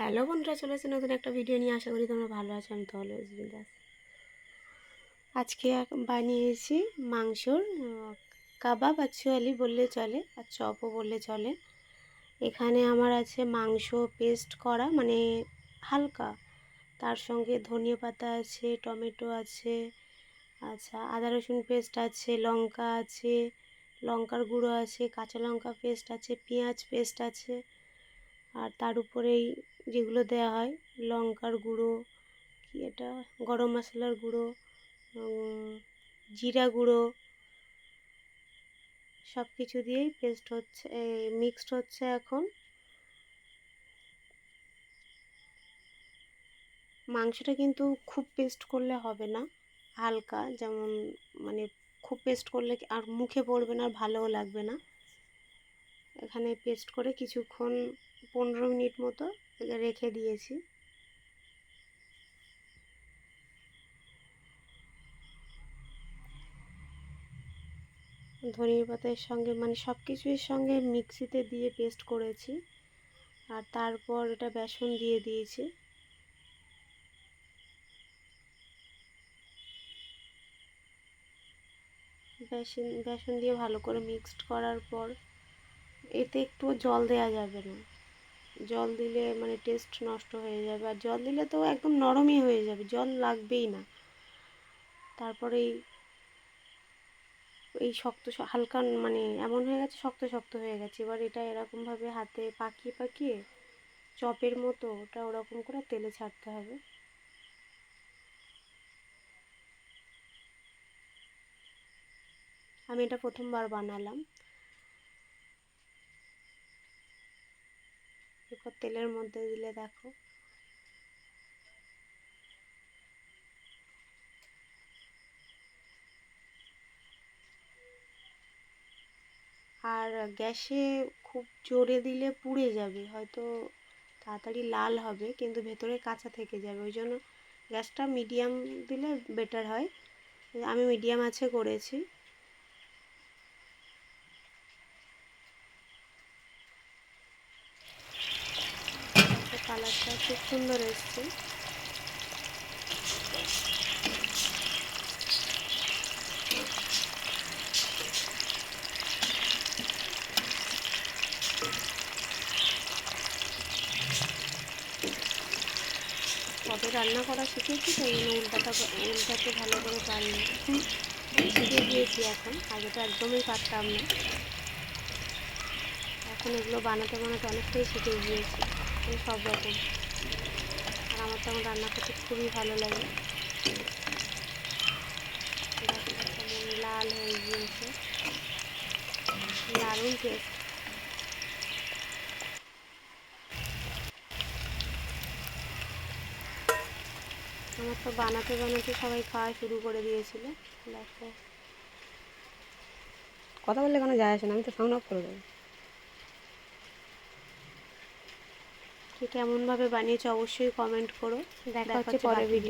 Hello বন্ধুরা, চলে এসেছি নতুন একটা ভিডিও নিয়ে। আশা করি তোমরা ভালো আছো। আমি তো অলওয়েজ বিন্দাস। আজকে বানিয়েছি মাংসর কাবাব, অ্যাকচুয়ালি বললে চলে, আর চপও বললে চলে। এখানে আমার আছে মাংস পেস্ট করা, মানে হালকা, তার সঙ্গে ধনিয়া পাতা আছে, টমেটো আছে, আচ্ছা আদা রসুন পেস্ট আছে, লঙ্কা আছে, লঙ্কার গুঁড়ো আছে, কাঁচা লঙ্কা পেস্ট আছে, পেঁয়াজ পেস্ট আছে, আর তার উপরেই যেগুলো দেওয়া হয় লঙ্কার গুঁড়ো, কি এটা, গরম মশলার গুঁড়ো, জিরা গুঁড়ো, সব কিছু দিয়েই পেস্ট হচ্ছে, মিক্সড হচ্ছে। এখন মাংসটা কিন্তু খুব পেস্ট করলে হবে না, হালকা, যেমন মানে খুব পেস্ট করলে আর মুখে পড়বে না, আর ভালোও লাগবে না। এখানে পেস্ট করে কিছুক্ষণ 15 মিনিট মতো রেখে দিয়েছি। ধনিয়া পাতার সঙ্গে মানে সব কিছুর সঙ্গে মিক্সিতে দিয়ে পেস্ট করেছি, আর তারপর এটা বেসন দিয়ে দিয়েছি। বেসন দিয়ে ভালো করে মিক্সড করার পর এতে একটু জল দেওয়া যাবে না। জল দিলে মানে টেস্ট নষ্ট হয়ে যাবে, আর জল দিলে তো একদম নরমই হয়ে যাবে, জল লাগবেই না। তারপরে এই শক্ত হালকা মানে এমন হয়ে গেছে, শক্ত শক্ত হয়ে গেছে। এবার এটা এরকমভাবে হাতে পাকিয়ে পাকিয়ে চপের মতো ওটা ওরকম করে তেলে ছাড়তে হবে। আমি এটা প্রথমবার বানালাম। এরপর তেলের মধ্যে দিলে দেখো আর গ্যাসে খুব জোরে দিলে পুড়ে যাবে, হয়তো তাড়াতাড়ি লাল হবে কিন্তু ভেতরে কাঁচা থেকে যাবে। ওই জন্য গ্যাসটা মিডিয়াম দিলে বেটার হয়। আমি মিডিয়াম আছে করেছি। কালারটা খুব সুন্দর এসছে। কবে রান্না করা শিখেছি তো এই জন্য উল্টাতে ভালো করে পারিনি, শিখে গিয়েছি এখন। আগে তো একদমই পারতাম না, এখন এগুলো বানাতে বানাতে অনেকটাই শিখে গিয়েছি, সব রকম। আর আমার তো আমার রান্না করতে খুবই ভালো লাগে। কেমন লাল হয়ে গিয়েছে, দারুণ টেস্ট। আমার তো বানাতে বানাতে সবাই খাওয়া শুরু করে দিয়েছিল। দেখো, কথা বললে কোনো যায় আসে না, আমি তো সাউন্ড অফ করে দেবো। কে কেমনভাবে বানিয়েছে অবশ্যই কমেন্ট করো। দেখা হচ্ছে পরের ভিডিও।